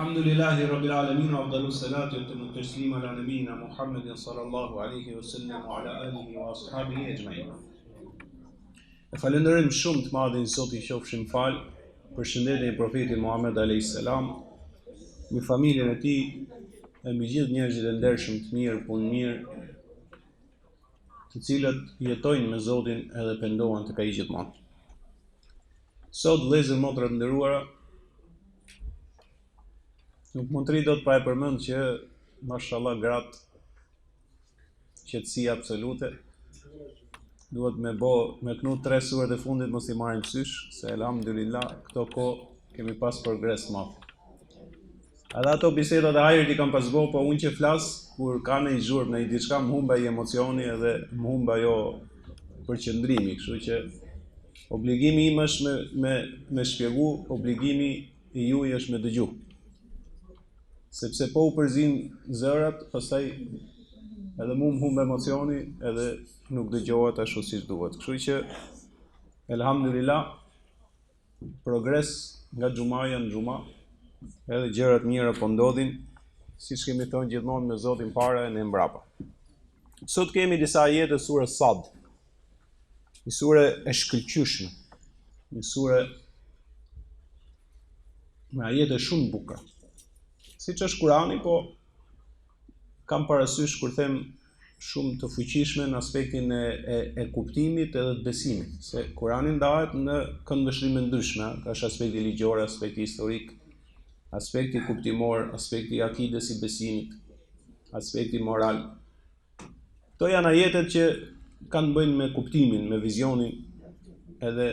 Alhamdulillahi Rabbil Alamin wa afdalu salatu wa taslima ala nabiyina Muhammadin sallallahu alaihi wasallam wa ala alihi wa ashabihi ajma'in. E falenderojmë shumë të madhin Zoti i qofshin fal për shëndetjen e profetit Muhammed alayhis salam, me familjen e tij e mbi gjithë njerëzit e ndershëm të mirë, punë mirë, të cilët jetojnë me Zotin edhe pendohen tek ai gjithmonë. Sot vëllezër motra të nderuara, nuk mund të rri dot pa e përmend që mashallah gratë qetësi absolute. Duhet me knu 3 suret e fundit mos i marrim sysh, se elhamdulillah këto kohë kemi pas progres të madh. Edhe ato bisedat e hajrit i kam pas bo, po unë që flas kur ka në i zhurmë, në i diçka më humba i emocioni edhe më humba jo përqëndrimi, kështu që obligimi im është me shpjegu, obligimi i juaj është me dëgju. Sepse po u përzin zërat, pastaj edhe mu më humbe emocioni edhe nuk dëgjohet ashtu siç duhet. Kështu që elhamdulillah progres nga xhumaja në xhuma, edhe gjërat mira po ndodhin, siç kemi thënë gjithmonë me Zotin para e ne mbrapa. Sot kemi disa ajete sure Sad, një sure e shkëlqyeshme, një sure me ajete shumë bukura. Siç është Kurani, po kam parasysh kur them shumë të fuqishme në aspektin e kuptimit edhe të besimit, se Kurani ndahet në këndvështrime ndryshme, ka aspekti ligjor, aspekti historik, aspekti kuptimor, aspekti i akides i besimit, aspekti moral. Këto janë ajetet që kanë bëjnë me kuptimin, me vizionin, edhe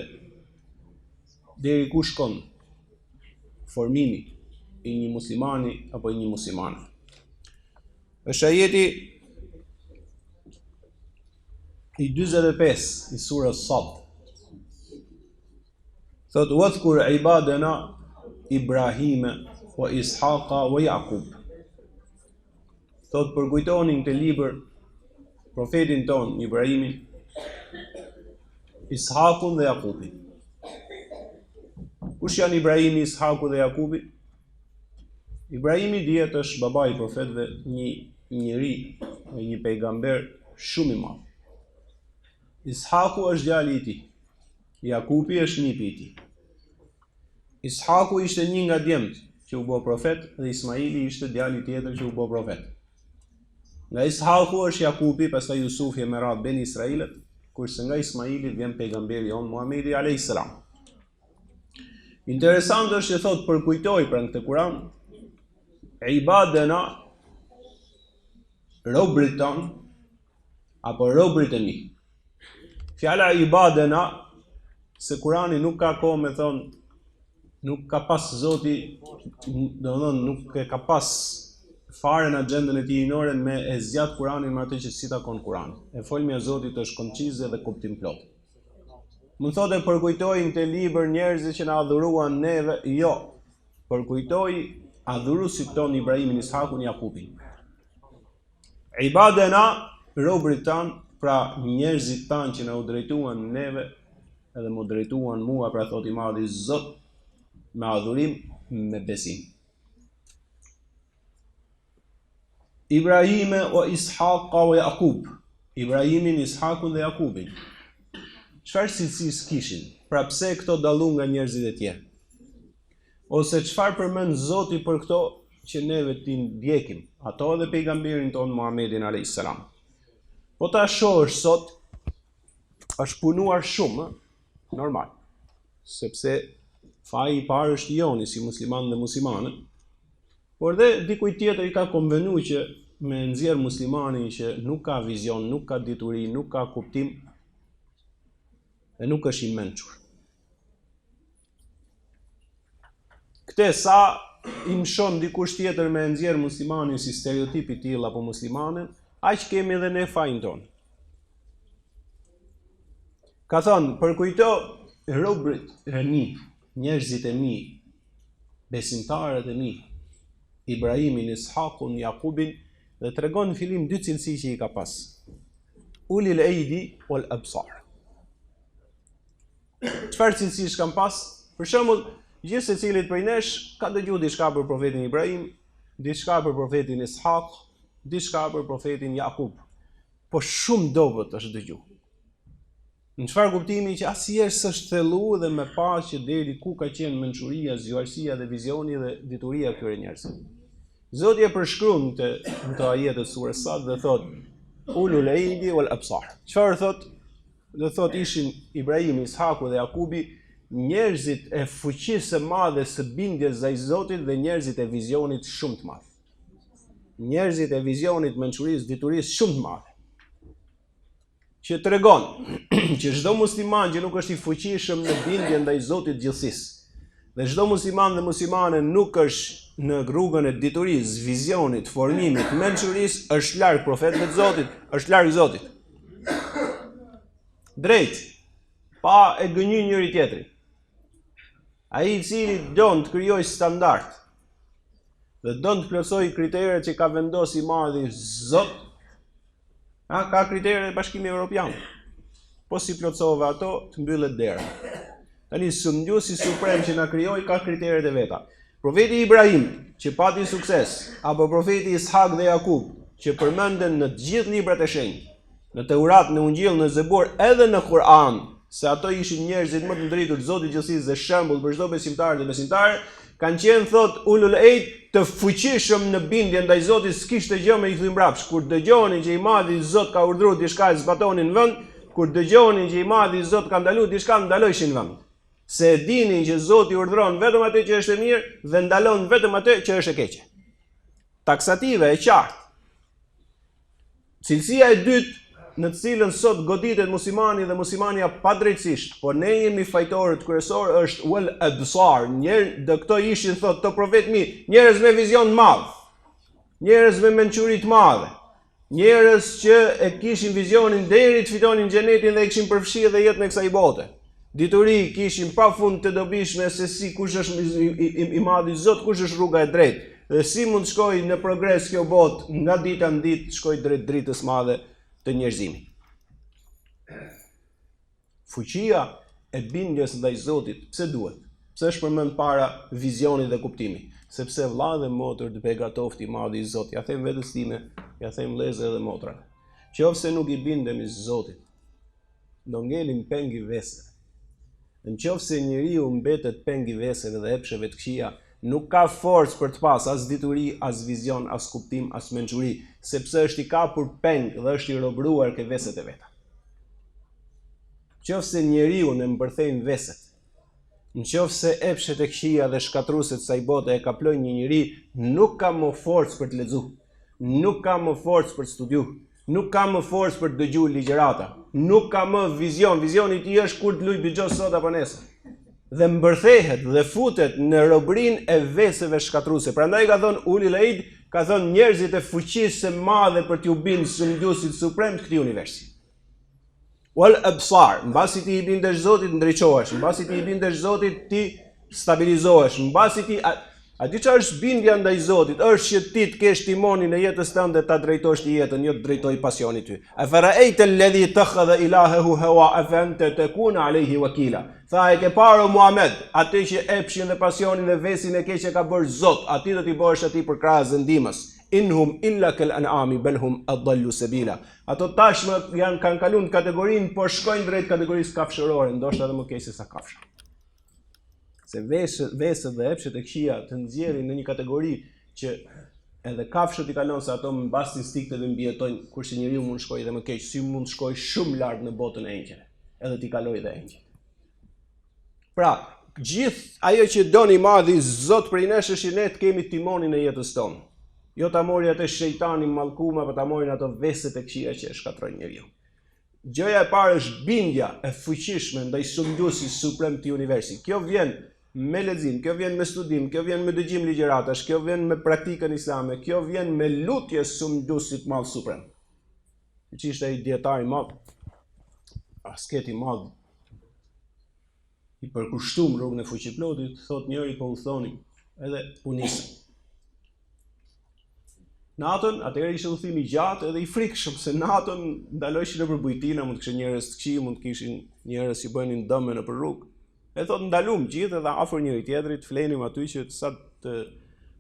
deri ku shkon formimi i një muslimani apo i një muslimane. Është ajeti i 45 i surës Sad. Thot: "Wadhkur ibadana Ibrahime wa Ishaqa wa Yaqub." Thot: përkujtoni në këtë libër profetin ton Ibrahimin, Ishaqun dhe Jakubin. Kush janë Ibrahimi, Ishaku dhe Jakubi? Ibrahimi dihet është baba i profetëve, një njeri, një pejgamber shumë i madh. Ishaku është djali i tij. Jakubi është nipi i tij. Ishaku ishte një nga djemt që u bë profet dhe Ismaili ishte djali tjetër që u bë profet. Nga Ishaku është Jakubi, pastaj Jusufi e merrat ben Israilet, kurse nga Ismaili vjen pejgamberi jon Muhamedi alayhis salam. Interesant është që thot përkujtoj për këtë Kur'an ibadena, robrit ton apo robrit e mi. Fjala ibadena, se Kurani nuk ka kohë me thonë, nuk ka pas Zoti, nuk e ka pas fare në agjendën e tij hyjnore me e zgjat Kuranin me atë që si takon Kurani. E folmja e Zotit është koncize dhe kuptim plot. Më thotë përkujtojnë të libër njerëzit që na adhuruan neve, jo. Përkujtoj adhuruesit ton Ibrahimin, Ishakun, Jakubin. Ibadena, robrit tan, pra njerëzit tan që na u drejtuan neve, edhe mu drejtuan mua, pra thot i madhi Zot, me adhurim, me besim. Ibrahime o Ishaqa o Jakub. Ibrahimin, Ishakun dhe Jakubin. Çfarë cilësi kishin? Pra pse këto dallu nga njerëzit e tjerë? Ose çfarë përmend Zoti për këto që neve ti ndjekim, ato dhe pejgamberin ton Muhammedin alayhis salam. Po ta shohësh sot, është punuar shumë, normal, sepse faji i parë është joni si musliman dhe muslimane, por dhe dikuj tjetër i ka konvenu që me nxjerr muslimanin që nuk ka vizion, nuk ka dituri, nuk ka kuptim, dhe nuk është i mençur. Këte sa i mshon dikush tjetër me nxjerr muslimanin si stereotip i tillë apo muslimanen, aq kemi edhe ne fajin ton. Ka thonë, përkujto robrit e mi, njerëzit e mi, besimtarët e mi, Ibrahimin, Ishakun, Jakubin, dhe tregon në fillim 2 cilësi që i ka pas. Ulil eidi wal absar. Çfarë cilësish kanë pas? Për shembull, Gjithë secilit prej nesh ka dëgjuar diçka për profetin Ibrahim, diçka për profetin Ishaq, diçka për profetin Jakub. Po shumë dobët është dëgjuar. Në çfarë kuptimi që asnjëherë s'është thelluar dhe me pa që deri ku ka qenë mençuria, zgjuarësia dhe vizioni dhe dituria këtyre njerëzve. Zoti e përshkruan në të ajetet surës Sad dhe thot ulul aidi wal absar. Çfarë thot? Do thot ishin Ibrahim, Ishaku dhe Jakubi njerëzit e fuqisë së madhe së bindjes ndaj Zotit dhe njerëzit e vizionit shumë të madh. Njerëzit e vizionit mençurisë, diturisë shumë të madhe. Që tregon që çdo musliman që nuk është i fuqishëm në bindje ndaj Zotit gjithësisë dhe çdo musliman dhe muslimane nuk është në rrugën e diturisë, vizionit, formimit, mençurisë, është larg profetëve të Zotit, është larg Zotit. Drejt, pa e gënjur njëri tjetrin. Ai i cili don të krijojë standard dhe don të plotësojë kriteret që ka vendosur i madhi Zot, ka kriteret e Bashkimit Evropian. Po si plotësove ato, të mbyllet dera. Tani Sunduesi suprem që na krijoi ka kriteret e veta. Profeti Ibrahim, që pati sukses, apo profeti Ishak dhe Jakub, që përmenden në të gjithë librat e shenjtë, në Teurat, në Ungjil, në Zebur, edhe në Kur'an, se ato ishin njerëzit më të ndritur të Zotit gjithësisë dhe shembull për çdo besimtar dhe besimtare, kanë qenë thot ulul aid të fuqishëm në bindje ndaj Zotit, s'kishte gjë me i thym mbrapsht. Kur dëgjonin që i madhi Zot ka urdhëruar diçka, e zbatonin në vend, kur dëgjonin që i madhi Zot ka ndaluar diçka, ndalojshin në vend. Se e dinin që Zoti urdhëron vetëm atë që është e mirë dhe ndalon vetëm atë që është e keqe. Taksative e qartë. Cilësia e dytë në të cilën sot goditet muslimani dhe muslimania padrejtësisht, por ne jemi fajtorët kryesor është wal absar. Dhe këto ishin thot të profet mi, njerëz me vizion të madh, njerëz me mençuri të madhe, njerëz që e kishin vizionin deri të fitonin xhenetin dhe e kishin përfshirë dhe jetën e kësaj bote. Dituri kishin pafund të dobishme se si kush është i madhi Zot, kush është rruga e drejtë dhe si mund të shkojë në progres kjo botë nga dita në ditë, shkojë drejt dritës madhe të njerëzimit. Fuqia e bindjes ndaj Zotit, pse duhet? Pse është përmend para vizionit dhe kuptimit? Sepse vëlla dhe motër të begatojnë i madhi i Zotit. Ja them vetes time, ja them vëllezër dhe motra. Qofse nuk i bindemi Zotit, do ngelim peng i veseve. Nëse njeriu mbetet peng i veseve dhe epsheve të këqija, nuk ka forcë për të pas as dituri, as vizion, as kuptim, as mençuri, sepse është i kapur peng dhe është i robëruar ke veset e veta. Nëse njeriu në mbërthejnë veset, nëse epshet e këqija dhe shkatruesit saj bote e kaplojnë një njeri, nuk ka më forcë për të lexuar, nuk ka më forcë për të studiuar, nuk ka më forcë për të dëgjuar ligjërata, nuk ka më vizion. Vizioni i tij është kur të luaj bixhos sot apo nesër. Dhe mbërthehet dhe futet në robërinë e veseve shkatruese. Prandaj ka thënë ulul aid, ka thënë njerëzit e fuqisë së madhe për t'u bindur Sunduesit suprem të këtij universi. Wal absar, mbasi ti i bindesh Zotit ndriçohesh, mbasi ti i bindesh Zotit ti stabilizohesh, mbasi ti a di çfarë është bindja ndaj Zotit? Është që ti të kesh timonin e jetës tënde ta drejtosh ti jetën, jo të drejtoj pasioni ty. Afara'aita alladhi takhadha ilahahu hawa afa anta takuna alayhi wakila. Tha e ke parë Muhammed, atë që epshin dhe pasionin dhe vesin e keq e ka bërë Zot, aty do t'i bësh aty për krahas dhe ndihmës. Inhum illa kal an'ami bal hum adallu sabila. Ato tashmë kanë kaluar në kategorinë, por shkojnë drejt kategorisë kafshërore, ndoshta edhe më keq se sa kafsha. Se veset dhe epshet e këqija të nxjerrin në një kategori që edhe kafshët i kalon se ato mbas instinkteve mbijetojnë, kurse njeriu mund shkojë edhe më keq, si mund shkojë shumë lart në botën e engjëve, edhe t'i kalojë dhe engjëjt. Pra, gjithë ajo që doni madhi Zot prej nesh është ne të kemi timonin e jetës tonë. Jo ta mori atë shejtani mallkuma, por ta morin ato veset e këqija që e shkatrojnë njeriu. Gjëja e parë është bindja e fuqishme ndaj Sunduesit suprem të universit. Kjo vjen me lexim, kjo vjen me studim, kjo vjen me dëgjim ligjëratash, kjo vjen me praktikën islame, kjo vjen me lutje Sunduesit madh suprem. Që ishte ai dietar i madh, asket i madh, i përkushtuar rrugën e fuqiplotit, thot njëri po u thoni, edhe u nisën. Natën, atëherë ishte udhëtimi i gjatë edhe i frikshëm, se natën ndalojshin nëpër bujtina, mund të kishin njerëz të këqij, mund të kishin njerëz që bënin dëm nëpër rrugë. E thot ndalum gjithë edhe afër njëri tjetrit, flenim aty që sa të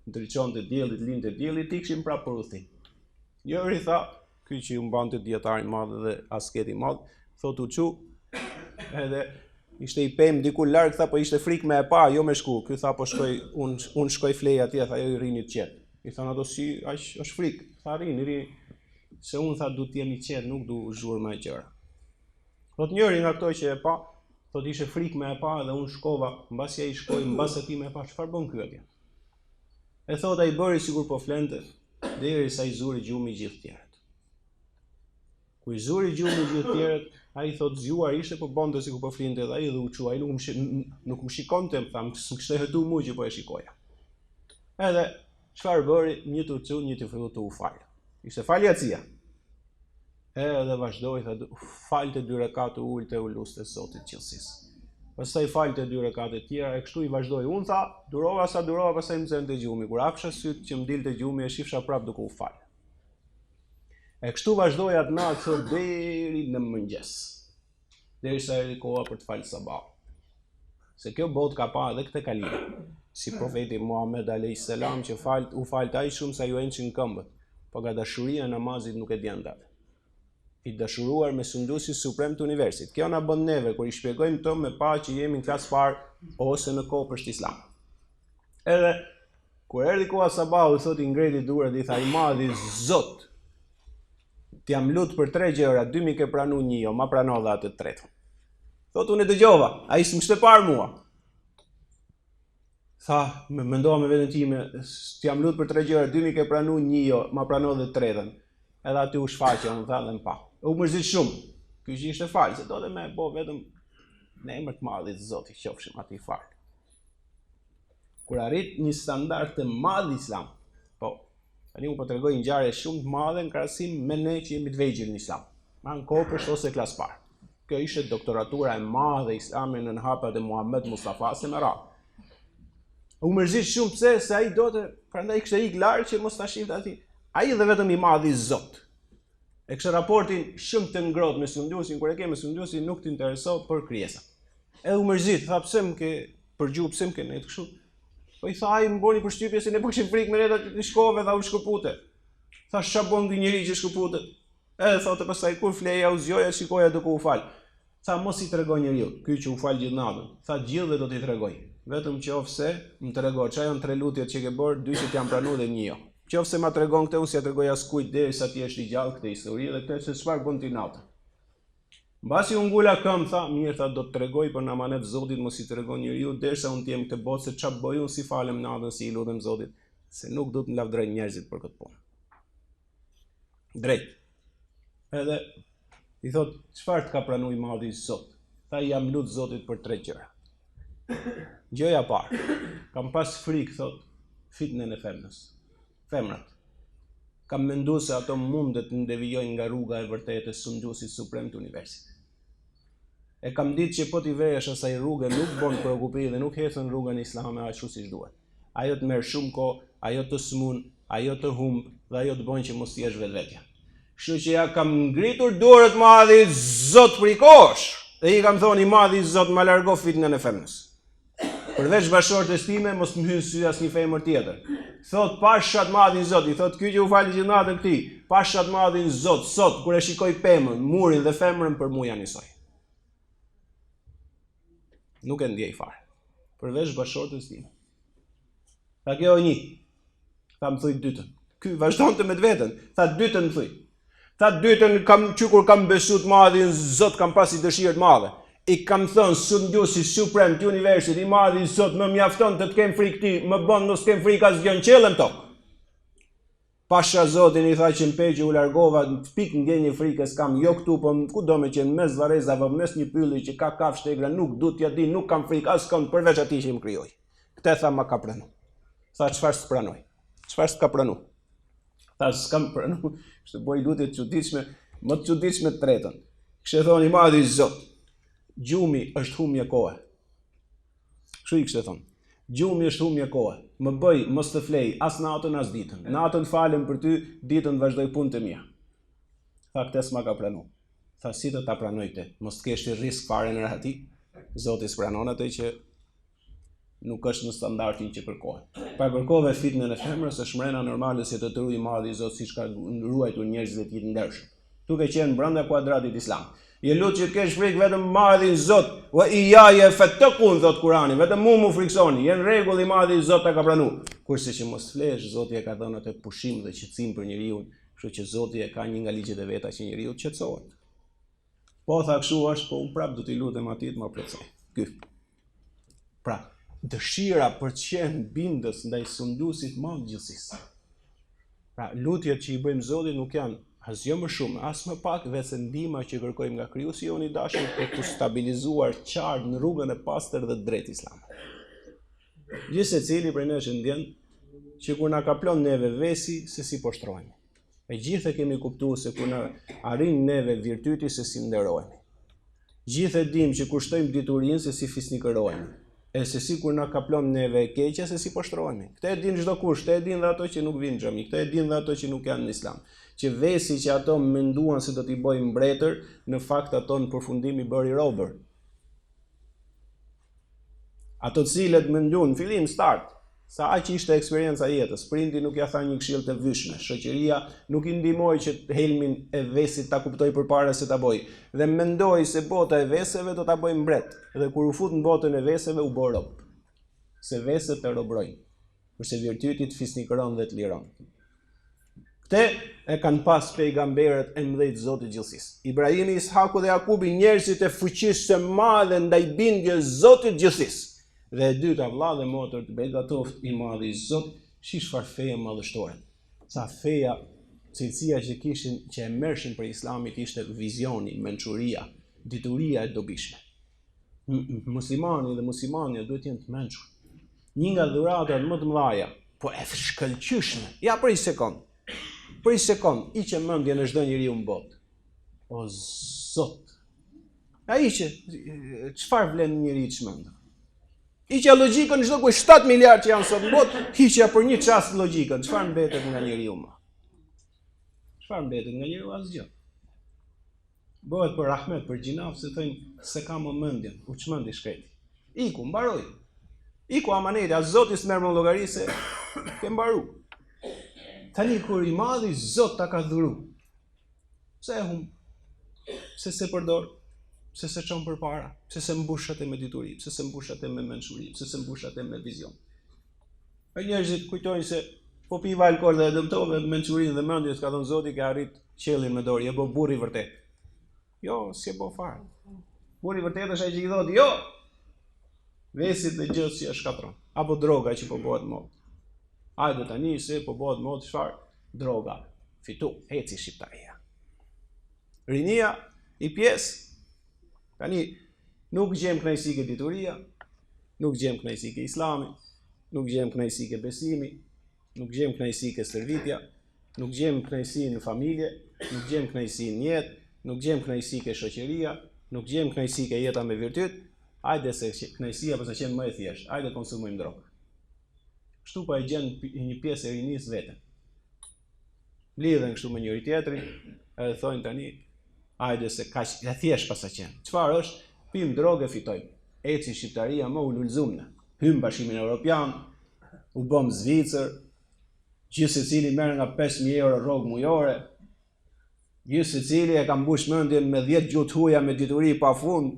ndriçonte dielli, të lindte dielli, tikshim prapë për udhtim. Njëri tha, ky që u mbante dietari i madh dhe asketi i madh, thot u çu, edhe ishte i pem diku larg, tha po ishte frikë me e pa, jo me shku. Ky tha po shkoj, unë shkoj flej atje, tha ajo i rini të qetë. I than ato si, aq është frikë. Tha rini, se unë tha du të jemi qetë, nuk du zhurmë e qëra. Thot njëri nga këto që e pa, thot ishe frikë me e pa dhe unë shkova, mbasi ai shkoi, mbasi ti me e pa, çfarë bën ky atje? E thot ai bëri sikur po flente, derisa i zuri gjumi gjithë tjerët. Kur i zuri gjumi gjithë tjerët, ai thot zgjuar ishte po bonte sikur po flinte edhe ai dhe u çu, ai nuk më shikonte, më tha, më kishte hetu mua që po e shikoja. Edhe çfarë bëri? Një të çu, një të fillu të u fal. Ishte faljacia. Edhe vazhdoi, tha, falte 2 rekate, ulte u luste Zotit gjithësisë. Pastaj falte 2 rekate tjera, e kështu i vazhdoi. Unë tha, durova sa durova, pastaj më nxente gjumi. Kur hapsha syt që më dilte gjumi, e shifsha prapë duke u fal. E kështu vazhdoi atë natë thot deri në mëngjes. Derisa erdhi koha për të falë sabah. Se kjo botë ka pa edhe këtë kalim. Si profeti Muhammed alayhis salam që u falte aq shumë sa ju ençin këmbët, po nga dashuria e namazit nuk e dian atë. I dashuruar me sunduesi suprem të universit. Kjo na bën neve kur i shpjegojmë këto me pa që jemi në klasë parë ose në kopësht islam. Edhe kur erdhi koha sabahu, thot i ngreti duart dhe i tha i madhi Zot, t'jam lut për 3 gjëra, 2 mi ke pranu, 1 jo, ma prano dhe atë të tretën. Thot unë e dëgjova, ai s'më parë mua. Tha, mendova me veten time, t'jam lut për 3 gjëra, 2 mi ke pranu, 1 jo, ma prano dhe të tretën. Edhe aty u shfaqe, unë tha dhe më pa. U mërzit shumë. Ky që ishte falë, se do dhe me bo vetëm në emër të madhit Zotit, qofshim ati falë. Kur arrit një standard të madh islam, po, tani unë po tregoj një ngjarje shumë të madhe në krahasim me ne që jemi të vegjël në islam. Ma në kopësht ose klasë parë. Kjo ishte doktoratura e madhe islame në hapat e Muhammed Mustafa se me radhë. U mërzit shumë pse se ai do të, prandaj kishte ik larg që mos ta shifte aty. Ai dhe vetëm i madhi Zot. E kështë raportin shumë të ngrohtë me sunduesin, kur e ke me sunduesin nuk të intereso për krijesat. Edhe u mërzit, tha pse më ke përgju, pse më ke ne të kështu. Po i tha ai më boni përshtypje se ne po kishim frikë me ne të shkove dha u shkëpute. Tha ç'a bën ky njeri që shkëputet? Edhe thotë pastaj kur fleja u zgjoja, shikoja duke u fal. Tha mos i tregoj njeriu, ky që u fal gjithë natën. Tha gjithë dhe do t'i tregoj. Vetëm qofse më tregoj ç'a janë 3 lutjet që ke bërë, 2 që t'jam pranuar dhe 1 jo. Qofse ma tregon këtë, unë si ja tregoj askujt derisa ti është i gjallë këtë histori dhe këtë se çfarë bën ti natën. Mbasi u ngula këmbë, tha, mirë, tha, do të tregoj për në amanet Zotit, mos i tregon njeriu derisa unë të jem këtë botë, se ç'a bëj unë si falem natën, si i lutem Zotit, se nuk do të lavdroj njerëzit për këtë punë. Drejt. Edhe i thot, çfarë të ka pranuar i madhi Zot? Tha, jam lut Zotit për 3 gjëra. Gjëja parë, kam pas frikë, thot, fitnen e femrat. Kam mendu se ato mundet të ndevijojnë nga rruga e vërtetë e sunduesit suprem të universit. E kam ditë që po t'i vesh asaj rrugë nuk bën preokupi dhe nuk ecën rrugën islame ashtu siç duhet. Ajo të merr shumë kohë, ajo të smun, ajo të humb dhe ajo të bën që mos jesh vetvetja. Kështu që ja kam ngritur dorët madhi Zot për i kosh dhe i kam thonë i madhi Zot ma largo fitnën e femrës. Përveç bashortes time, mos më hyn sy asnjë femër tjetër. Thot pashat madhin Zot, i thot ky që u fali gjithë natën këtij, pashat madhin Zot, sot kur e shikoj pemën, murin dhe femrën për mua janë njësoj. Nuk e ndjej fare. Përveç bashortes time. Tha kjo një. Tha më thuj dytën. Ky vazhdonte me vetën. Tha dytën më thuj. Tha dytën kur kam besu të madhin Zot, kam pasi dëshirë të madhe. I kam thënë sunduesi suprem të universit i madhi Zot më mjafton të kem frikë ti, më bën mos kem frikë asgjë në qellën tokë. Pasha Zotin i tha që në peqë u largova, pik ndjenjë frikë s'kam, jo këtu, po ku do me qenë mes varezave, mes një pylli që ka kafshë tegra, nuk du t'ja di, nuk kam frikë askënd përveç atij që më krijoi. Këtë tha ma ka pranu. Tha çfarë s'pranoj? Çfarë s'ka pranu? Tha s'kam pranu. Kështë bëj lutje të çuditshme, më të çuditshme të tretën. Kështë thonë i madhi Zot. Gjumi është humje kohe. Kështu i kështë thonë. Gjumi është humje kohe. Më bëj, mos të flej, as natën, as ditën. Natën falem për ty, ditën vazhdoj punë të mia. Tha këtë s'ma ka pranu. Tha si të ta pranoj te, mos të kesh risk fare në rahati. Zoti s'pranon atë që nuk është në standardin që kërkohet. Pa kërkove fitnën e femrës, është mrena normale se të tërui madhi Zot siç ka ruajtur njerëzit të jetë ndershëm. Tu ke qenë brenda kuadratit islam. Je lut që të kesh frikë vetëm madhin Zot, wa iyaye fattaqun, thot Kurani, vetëm mu friksoni, jenë rregull i madhi Zot ta ka pranuar. Kurse që mos flesh, Zoti e ka dhënë atë pushim dhe qetësim për njeriu, kështu që Zoti e ka një nga ligjet e veta që njeriu të qetësohet. Po tha kështu është, po unë prap do t'i lutem atij të më plotësoj. Ky. Pra, dëshira për të qenë bindës ndaj sunduesit më gjithësisë. Pra, lutjet që i bëjmë Zotit nuk janë asgjë më shumë, as më pak, vetë ndihma që kërkojmë nga Krijuesi jon i dashur për të stabilizuar qartë në rrugën e pastër dhe drejt Islamit. Gjithë secili prej nesh ndjen që kur na kaplon neve vesi se si po shtrohemi. E gjithë e kemi kuptuar se kur na arrin neve virtyti se si nderohemi. Gjithë e dim që kur shtojmë diturinë se si fisnikërohemi. E se si kur na kaplon neve e keqja se si po shtrohemi. Këtë e din çdo kush, këtë e din dhe ato që nuk vinë në xhami, këtë e din dhe ato që nuk janë në Islam. Që vesi që ato menduan se do t'i bëjnë mbretër, në fakt ato në përfundim i bëri robër. Ato të cilët menduan në fillim start, sa aq ishte eksperjenca jetës, prindi nuk ja tha një këshill të vyshme, shoqëria nuk i ndihmoi që helmin e vesit ta kuptoi përpara se ta bëj, dhe mendoi se bota e veseve do ta bëjë mbret, dhe kur u fut në botën e veseve u bë rob. Se veset të robrojnë, kurse virtyti të fisnikëron dhe të liron. Këte e kanë pas pejgamberët e mëdhej të Zotit gjithësisë. Ibrahimi, Ishaku dhe Jakubi, njerëzit e fuqishëm së madhe ndaj bindjes Zotit gjithësisë. Dhe e dyta, vëlla dhe motër të begatoft i madh i Zot, çfarë feja madhështore. Sa feja, cilësia që kishin, që e merrshin për Islamit ishte vizioni, mençuria, dituria e dobishme. Muslimani dhe muslimania duhet të jenë të mençur. Një nga dhuratat më të mëdha, po e shkëlqyeshme. Ja për një sekond. Për një sekond, i që mendjen e çdo njeriu në botë. O Zot. Ai që çfarë vlen njeriu të çmendur? Hiqja logjikën çdo kush 7 miliard që janë sot në botë, hiqja për një çast logjikën. Çfarë mbetet nga njeriu më? Çfarë mbetet nga njeriu? Asgjë. Bëhet për rahmet, për gjinaf, se thënë se ka më mendjen, u çmendi shkreti. Iku, mbaroi. Iku amaneti, as Zoti s'merr më llogari se ke mbaru. Tani kur i madhi Zot ta ka dhuru. Pse e hum? Pse se përdor? Pse se çon përpara? Pse se mbush atë me dituri? Pse se mbush atë me mençuri? Pse se mbush atë me vizion? E njerëzit kujtojnë se po piva alkool dhe dëmtove mençurinë dhe mendjes, ka thënë Zoti ka arrit qellin me dorë, je bo burri vërtet. Jo, si e bo fare. Burri vërtet është ai që i thotë, jo. Vesit dhe gjës që e shkatron. Apo droga që po bëhet mod. Hajde tani se po bëhet mod çfarë? Droga. Fitu, heci shqiptaria. Rinia i pjesë. Tani nuk gjem kënaqësi ke dituria, nuk gjem kënaqësi ke Islami, nuk gjem kënaqësi ke besimi, nuk gjem kënaqësi ke stërvitja, nuk gjem kënaqësi në familje, nuk gjem kënaqësi në jetë, nuk gjem kënaqësi ke shoqëria, nuk gjem kënaqësi ke jeta me virtyt. Hajde se kënaqësia pas qenë më e thjeshtë. Hajde konsumojmë drogë. Kështu pa e gjen një pjesë e rinisë veten. Lidhen kështu me njëri tjetrin, edhe thonë tani, hajde se kaq e thjesht pas qenë. Çfarë është? Pim drogë e fitojmë. Eci shqiptaria më u lulzumne. Hym Bashkimin Evropian, u bëm Zvicër, gjithë secili merr nga 5.000 euro rrogë mujore. Gjithë secili e ka mbush mendjen me 10 gjuhë huaja me dituri pafund.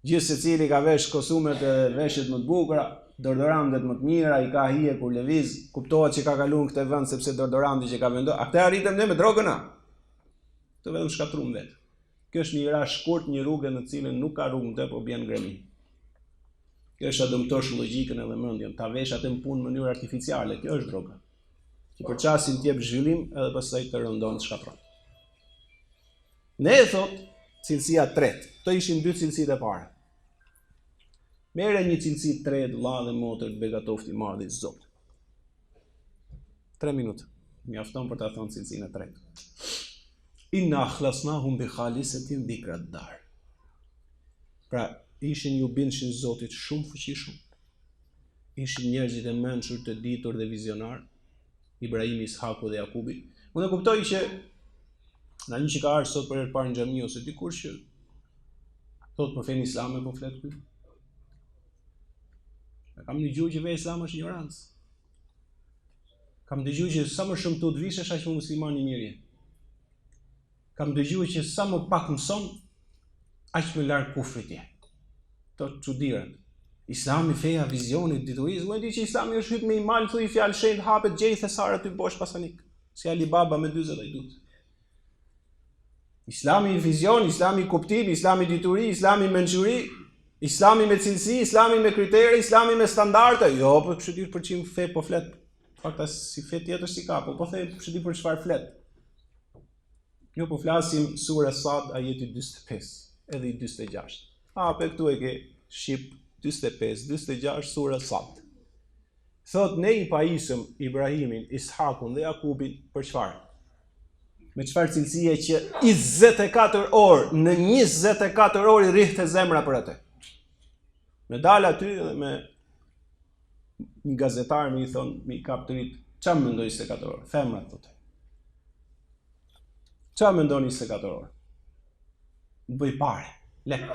Gjithë secili ka vesh kostumet e veshjet më të bukura, deodorantet më të mira, i ka hije kur lëviz, kuptohet që ka kaluar në këtë vend sepse deodoranti që ka vendosur. A këtë arritëm ne me drogën a? Të vetëm shkatrum vetë. Kjo është një rash shkurt, një rrugë në cilën nuk ka rrugë të, po bjen ngremi. Kjo është dëmtosh logjikën edhe mendjen, ta vesh atë në punë në mënyrë artificiale, kjo është droga. Që për çastin të jep zhvillim edhe pastaj të rëndon të shkatron. Ne e thot cilësia tretë. Këto ishin dy cilësitë e para. Merre një cilësi tretë, vëlla dhe motër të begatoft i madh i Zot. 3 minuta. Mjafton për ta thënë cilësinë e tretë. Inna akhlasnahum bi khalisatin dhikrat dar. Pra, ishin ju bindshin Zotit shumë fuqishëm. Ishin njerëzit e mençur, të ditur dhe vizionar. Ibrahimi, Ishaku dhe Jakubi. Unë e kuptoj që na një që ka ardhur sot për herë të parë në xhami ose dikur që Thot për fen islame po flet ky. Kam dëgjuar që ve islam është ignorancë. Kam dëgjuar që sa më shumë të vishesh aq më musliman i mirë je. Kam dëgjuar që sa më pak mëson aq më larg kufrit je. To çudirat. Islami feja vizionit diturisë, më di që Islami është hyp me imal, thuj fjalë shenjtë, hapet gjej thesare aty bosh pasanik. Si Ali Baba me 40 ajdut. Islami vizion, Islami kuptim, Islami dituri, Islami mençuri, Islami me cilësi, Islami me kritere, Islami me standarde. Jo, po kështu ditë për çim fe po flet. Fakta si fe tjetër si ka, po them kështu ditë për çfarë flet. Jo po flasim sura Sad ajeti 45 edhe i 46. Pe këtu e ke shqip 45, 46 sura Sad. Thot ne i pajisëm Ibrahimin, Ishakun dhe Jakubin për çfarë? Me çfarë cilësie që 24 orë, në 24 orë i rrihte zemra për atë. Me dal aty dhe me një gazetar më i thon, mi kap të rit, çfarë mendoj 24 orë? Femra thotë. Çfarë mendon 24 orë? Bëj pare, lek.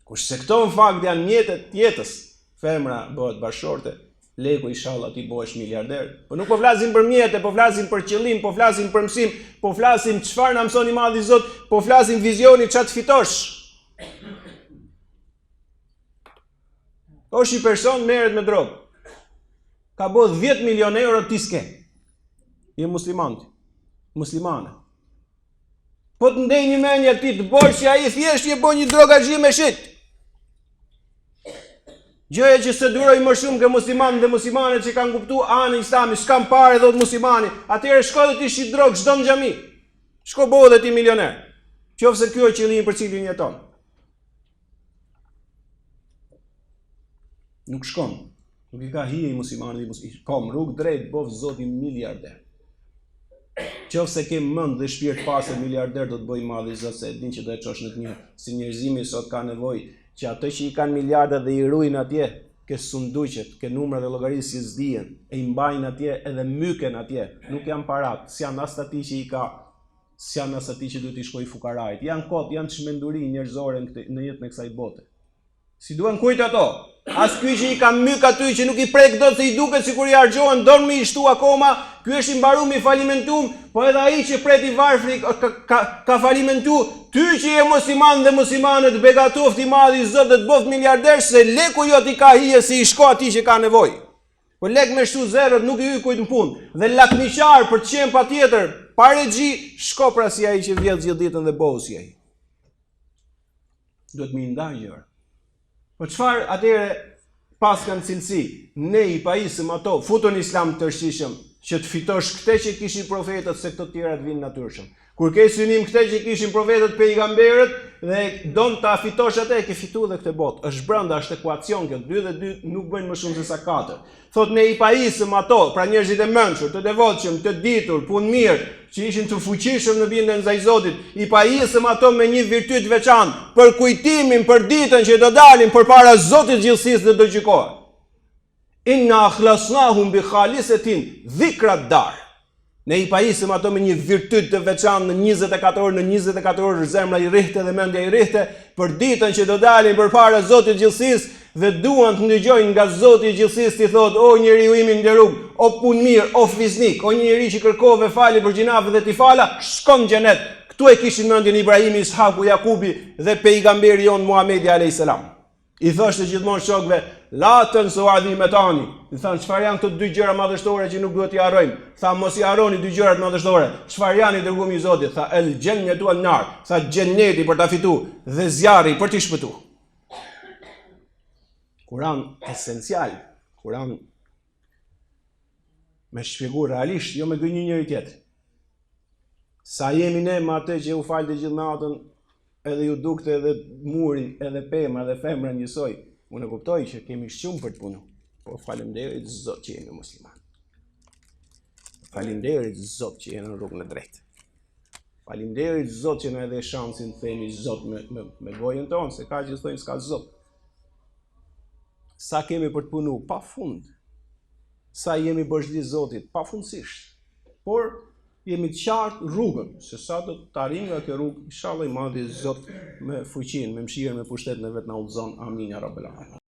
Kurse këto në fakt janë mjetet jetës, femra bëhet bashorte, leku inshallah ti bëhesh miliarder. Po nuk po flasim për mjete, po flasim për qëllim, po flasim për mësim, po flasim çfarë na mëson i Madhi Zot, po flasim vizioni ç'a të fitosh. Është një person merret me drogë. Ka bë 10 milion euro ti s'ke. Je musliman. Muslimane. Po të ndej një menje ti të bosh që ai thjesht je bën një drogazhi me shit. Gjëja që se duroj më shumë ke musliman dhe muslimanet që kanë kuptuar anën e Islamit, s'kan parë dhot muslimani, atëherë shko dhe ti shit drogë çdo në xhami. Shko bëu dhe ti milioner. Qofse ky është qëllimi për cilin jeton. Nuk shkon. Nuk i ka hije i muslimanit, kom rrugë drejt, bof zoti miliarder. Qofse ke mend dhe shpirt pasër miliarder do të bëj Madhi Zot se din që do e çosh në të mirë. Si njerëzimi sot ka nevojë që ato që i kanë miliarda dhe i ruajnë atje, ke sunduqet, ke numrat e llogarisë që s'dihen, e i mbajnë atje edhe myken atje, nuk janë parat, s'janë as ati që i ka, s'janë as ati që duhet i shkoj fukarajt, janë kot, janë çmenduri njerëzore në jetën e kësaj bote. Si duhen kujt ato? As ky që i ka myk aty që nuk i prek dot se i duket sikur i harxhohen, don me i shtu akoma, ky është i mbaruar i falimentum, po edhe ai që pret i varfri ka falimentu, ty që je musliman dhe muslimanët begatoft i Madhi Zot dhe të bëft miliarder se leku jot i ka hije si i shko atij që ka nevojë. Po lek me shtu zerët nuk i hyj kujt në punë. Dhe lakmiqar për të qenë patjetër, pa regji, shko pra si ai që vjedh gjithë ditën dhe bëhu si ai. Duhet më ndaj gjëra. Po çfarë atëre pas kanë cilësi? Ne i pajisëm ato, futën islam të rëshqishëm, që të fitosh këte që kishin profetët se këto tjera të vinë natyrshëm. Kur ke synim këte që kishin profetët pejgamberët dhe don ta fitosh atë, ke fitu dhe këtë botë. Është brenda, është ekuacion kjo, 2 dhe 2 nuk bëjnë më shumë se sa 4. Thot ne i pajisëm ato, pra njerëzit e mençur, të devotshëm, të ditur, punë mirë, që ishin të fuqishëm në bindjen ndaj Zotit, i pajisëm ato me një virtyt veçantë, për kujtimin për ditën që do dalin përpara Zotit gjithësisë dhe do gjykohen. Inna akhlasnahum bi khalisatin dhikrat dar. Ne i pajisëm ato me një virtyt të veçantë në 24 orë, në 24 orë zemra i rrihte dhe mendja i rrihte për ditën që do dalin përpara Zotit gjithësisë dhe duan të ndëgjojnë nga Zoti i gjithësisë ti thot, o njeriu im i nderuar, o punë mirë, o fiznik, o njeri që kërkove falje për gjinave dhe ti fala, shkon në xhenet. Ktu e kishin mendjen Ibrahimi, Ishaku, Jakubi dhe pejgamberi jon Muhamedi alayhis salam. I thoshte gjithmonë shokëve, latën so adhimetani. I thanë, çfarë janë këto 2 gjëra madhështore që nuk duhet t'i harrojmë? Tha, mos i harroni 2 gjërat madhështore. Çfarë janë i dërguari i Zotit? Tha, el jannatu wan nar. Tha, xheneti për ta fituar dhe zjarri për t'i shpëtuar. Kur'an esencial, Kur'an me shpjeguar realisht, jo me gënjë njëri tjetër. Sa jemi ne me atë që u falte gjithë natën, edhe ju dukte edhe muri, edhe pema, edhe femra njësoj. Unë e kuptoj që kemi shumë për të punu, po faleminderit Zot që jemi musliman. Faleminderit Zot që jemi në rrugën e drejtë. Faleminderit Zot që na e dhe shansin të themi Zot me gojën tonë, se ka që thojnë s'ka Zot. Sa kemi për të punu, pa fund. Sa jemi bashkëdi Zotit, pa fundësisht. Por jemi të qartë rrugën, se sa do të arrijmë nga kjo rrugë, inshallah i madhi Zot me fuqinë, me mëshirën, me pushtetin e vet na udhëzon. Amin ya rabbel alamin.